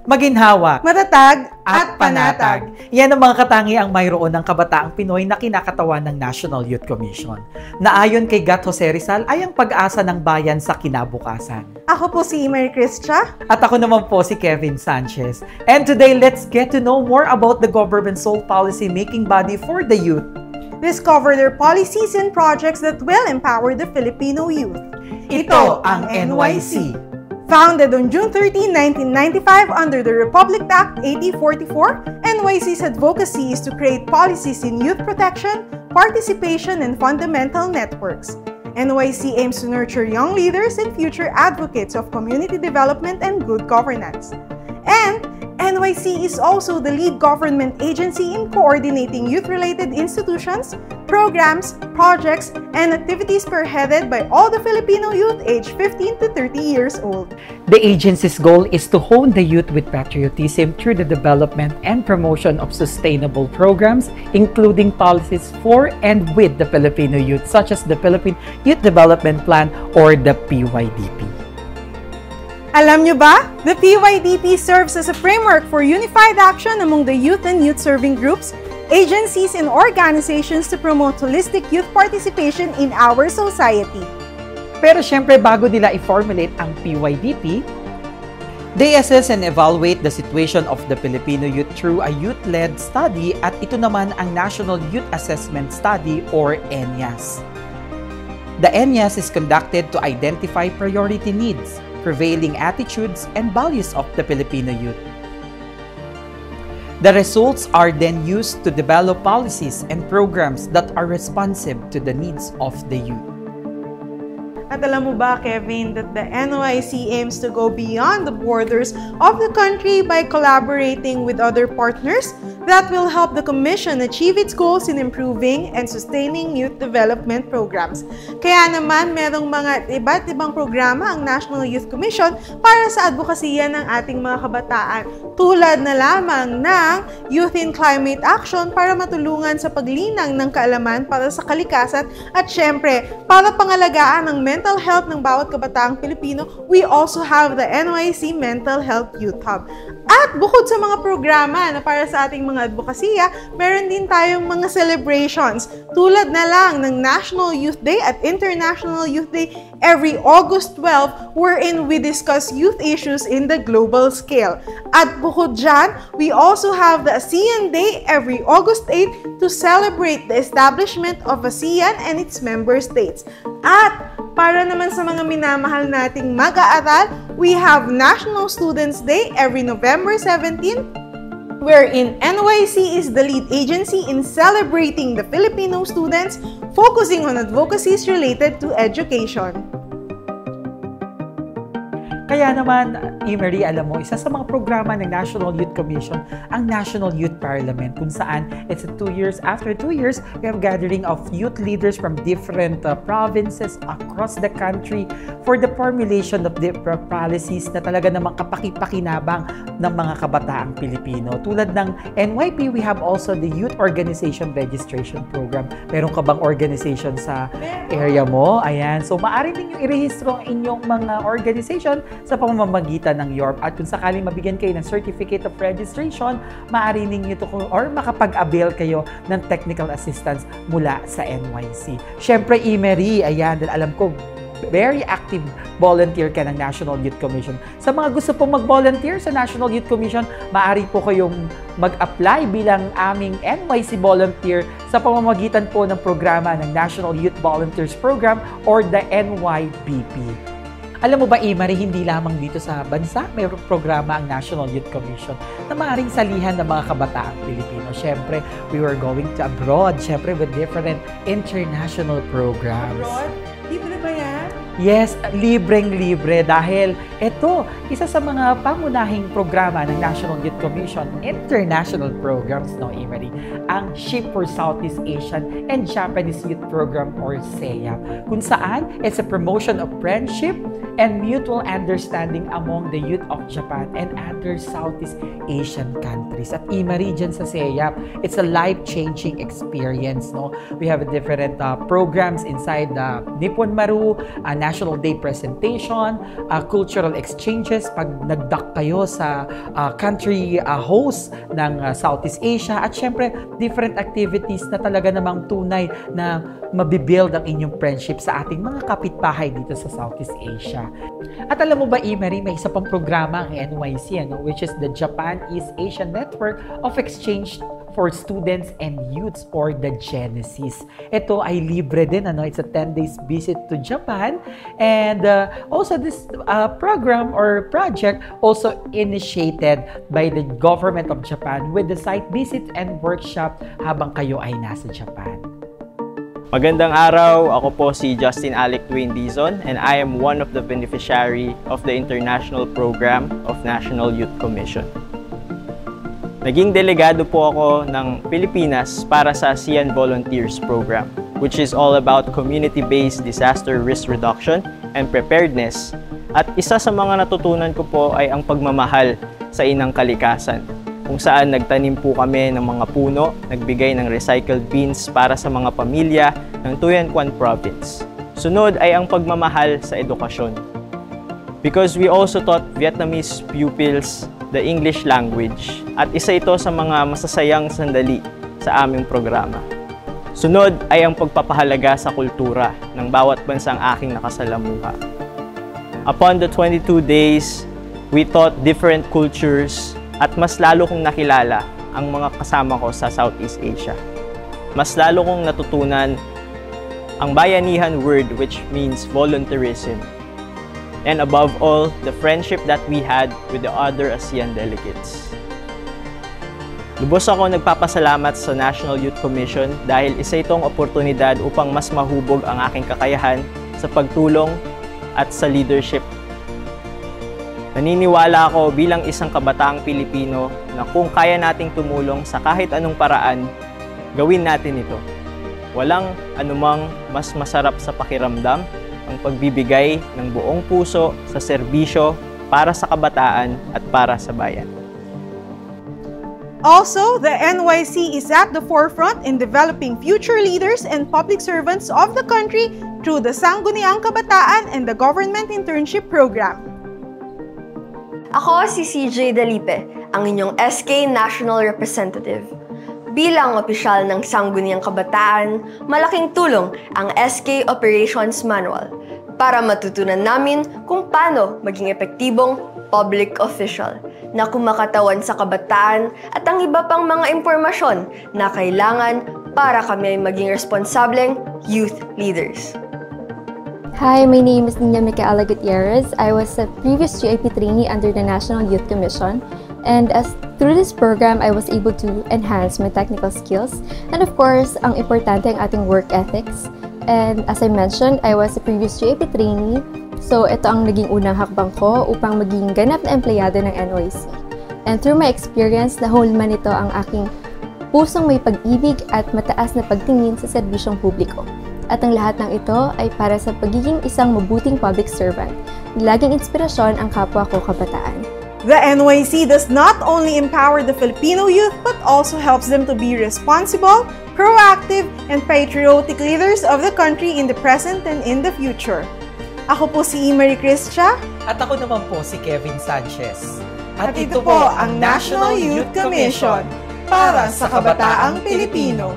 maginhawa, matatag, at panatag. Yan ang mga katangiang mayroon ng kabataang Pinoy na kinakatawan ng National Youth Commission. Na ayon kay Gat Jose Rizal ay ang pag-asa ng bayan sa kinabukasan. Ako po si Mary Cristia. At ako naman po si Kevin Sanchez. And today, let's get to know more about the government's sole policy-making body for the youth. Discover their policies and projects that will empower the Filipino youth. Ito ang NYC. Founded on June 13, 1995 under the Republic Act 8044, NYC's advocacy is to create policies in youth protection, participation, and fundamental networks. NYC aims to nurture young leaders and future advocates of community development and good governance. And NYC is also the lead government agency in coordinating youth-related institutions, programs, projects, and activities spearheaded by all the Filipino youth aged 15 to 30 years old. The agency's goal is to hone the youth with patriotism through the development and promotion of sustainable programs, including policies for and with the Filipino youth, such as the Philippine Youth Development Plan or the PYDP. Alam nyo ba? The PYDP serves as a framework for unified action among the youth and youth-serving groups, agencies, and organizations to promote holistic youth participation in our society. Pero syempre, bago nila i-formulate ang PYDP, they assess and evaluate the situation of the Filipino youth through a youth-led study at ito naman ang National Youth Assessment Study or NYAS. The NYAS is conducted to identify priority needs, prevailing attitudes, and values of the Filipino youth. The results are then used to develop policies and programs that are responsive to the needs of the youth. At alam mo ba, Kevin, that the NYC aims to go beyond the borders of the country by collaborating with other partners that will help the Commission achieve its goals in improving and sustaining youth development programs. Kaya naman, merong mga iba't ibang programa ang National Youth Commission para sa advokasya ng ating mga kabataan. Tulad na lamang ng Youth in Climate Action para matulungan sa paglinang ng kaalaman para sa kalikasan at syempre, para pangalagaan ng mental health ng bawat kabataang Pilipino, we also have the NYC Mental Health Youth Hub. At bukod sa mga programa na para sa ating mga advokasya, meron din tayong mga celebrations tulad na lang ng National Youth Day at International Youth Day every August 12 wherein we discuss youth issues in the global scale. At bukod dyan, we also have the ASEAN Day every August 8 to celebrate the establishment of ASEAN and its member states. At para naman sa mga minamahal nating mag-aaral, we have National Students Day every November 17, wherein NYC is the lead agency in celebrating the Filipino students, focusing on advocacies related to education. Kaya naman, Emery, alam mo, isa sa mga programa ng National Youth Commission, ang National Youth Parliament, kung saan it's 2 years. After 2 years, we have gathering of youth leaders from different provinces across the country for the formulation of the policies na talaga namang kapaki-pakinabang ng mga kabataang Pilipino. Tulad ng NYP, we have also the Youth Organization Registration Program. Meron ka bang organization sa area mo? Ayan. So, maaari ninyong irehistro ang inyong mga organization sa pamamagitan ng YORP. At kung sakaling mabigyan kayo ng Certificate of Registration, maaari ninyo ito or makapag-avail kayo ng technical assistance mula sa NYC. Siyempre, Emery, ayan, dahil alam ko, very active volunteer ka ng National Youth Commission. Sa mga gusto pong mag-volunteer sa National Youth Commission, maaari po kayong mag-apply bilang aming NYC volunteer sa pamamagitan po ng programa ng National Youth Volunteers Program or the NYBP. Alam mo ba, Emery, hindi lamang dito sa bansa, mayroong programa ang National Youth Commission na maaaring salihan ng mga kabataang Pilipino. Siyempre, we were going to abroad, siyempre with different international programs. Abroad? Libre ba yan? Yes, libreng-libre dahil ito, isa sa mga pangunahing programa ng National Youth Commission, international programs, no, Emery, ang SHIP for Southeast Asian and Japanese Youth Program or SEAP, kung saan it's a promotion of friendship and mutual understanding among the youth of Japan and other Southeast Asian countries. At Emery, dyan sa SEAP, it's a life-changing experience, no? We have different programs inside the Nippon Maru, National Day presentation, cultural exchanges pag nag-dock kayo sa country host ng Southeast Asia, at syempre different activities na talaga namang tunay na mabibuild ang inyong friendship sa ating mga kapitbahay dito sa Southeast Asia. At alam mo ba, Emery, may isa pang programa ang NYC, which is the Japan East Asia Network of Exchange for Students and Youths, or the Genesis. Ito ay libre din, it's a 10 days visit to Japan, and also this program or project also initiated by the government of Japan with the site visit and workshop habang kayo ay nasa Japan. Magandang araw, ako po si Justin Alec Dwayne Dizon, and I am one of the beneficiary of the International Program of National Youth Commission. Naging delegado po ako ng Pilipinas para sa ASEAN Volunteers Program, which is all about community-based disaster risk reduction and preparedness. At isa sa mga natutunan ko po ay ang pagmamahal sa inang kalikasan, kung saan nagtanim po kami ng mga puno, nagbigay ng recycled bins para sa mga pamilya ng Tuy Quan Province. Sunod ay ang pagmamahal sa edukasyon. Because we also taught Vietnamese pupils the English language, at isa ito sa mga masasayang sandali sa aming programa. Sunod ay ang pagpapahalaga sa kultura ng bawat bansang aking nakasalamuha. Upon the 22 days, we taught different cultures at mas lalo kong nakilala ang mga kasama ko sa Southeast Asia. Mas lalo kong natutunan ang bayanihan word, which means volunteerism. And above all, the friendship that we had with the other ASEAN delegates. Lubos ako nagpapasalamat sa National Youth Commission dahil isa itong oportunidad upang mas mahubog ang aking kakayahan sa pagtulong at sa leadership. Naniniwala ako bilang isang kabataang Pilipino na kung kaya nating tumulong sa kahit anong paraan, gawin natin ito. Walang anumang mas masarap sa pakiramdam ang pagbibigay ng buong puso sa serbisyo para sa kabataan at para sa bayan. Also, the NYC is at the forefront in developing future leaders and public servants of the country through the Sangguniang Kabataan and the Government Internship Program. Ako si CJ Dalipe, ang inyong SK National Representative. Bilang opisyal ng Sangguniang Kabataan, malaking tulong ang SK Operations Manual para matutunan namin kung paano maging epektibong public official na kumakatawan sa kabataan at ang iba pang mga impormasyon na kailangan para kami ay maging responsableng youth leaders. Hi, my name is Nina Micaela Gutierrez. I was a previous GIP trainee under the National Youth Commission. And through this program, I was able to enhance my technical skills. And of course, ang importante ang ating work ethics. And as I mentioned, I was a previous GIP trainee. So ito ang naging unang hakbang ko upang maging ganap na empleyado ng NYC. And through my experience, nahulman ito ang aking pusong may pag-ibig at mataas na pagtingin sa serbisyong publiko. At ang lahat ng ito ay para sa pagiging isang mabuting public servant. Laging inspirasyon ang kapwa ko kabataan. The NYC does not only empower the Filipino youth but also helps them to be responsible, proactive, and patriotic leaders of the country in the present and in the future. Ako po si Emery Cristia. At ako naman po si Kevin Sanchez. At ito po ang National Youth Commission para sa Kabataang Pilipino.